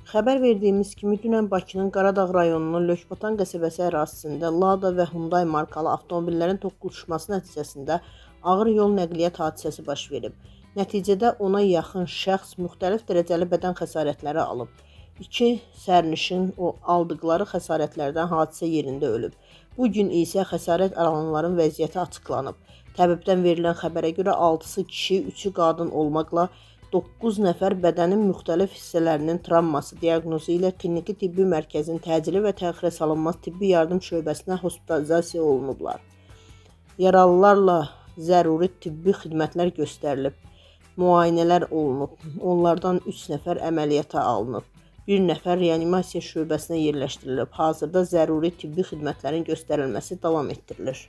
Xəbər verdiyimiz kimi dünən Bakının Qaradağ rayonunun Lökbatan qəsəbəsi ərazisində Lada və Hyundai markalı avtomobillərin toqquşması nəticəsində ağır yol nəqliyyat hadisəsi baş verib. Nəticədə ona yaxın şəxs müxtəlif dərəcəli bədən xəsarətləri alıb. 2 sərnişin aldıqları xəsarətlərdən hadisə yerində ölüb. Bu gün isə xəsarət alanların vəziyyəti açıqlanıb. Təbibdən verilən xəbərə görə 6-sı kişi, 3-ü qadın olmaqla 9 nəfər bədənin müxtəlif hissələrinin travması diaqnozu ilə Kliniki Tibbi Mərkəzin təcili və təxirə salınmaz tibbi yardım şöbəsinə hospitalizasiya olunublar. Yaralılarla zəruri tibbi xidmətlər göstərilib, müayinələr olunub. Onlardan 3 nəfər əməliyyata alınıb. 1 nəfər reanimasiya şöbəsinə yerləşdirilib. Hazırda zəruri tibbi xidmətlərin göstərilməsi davam etdirilir.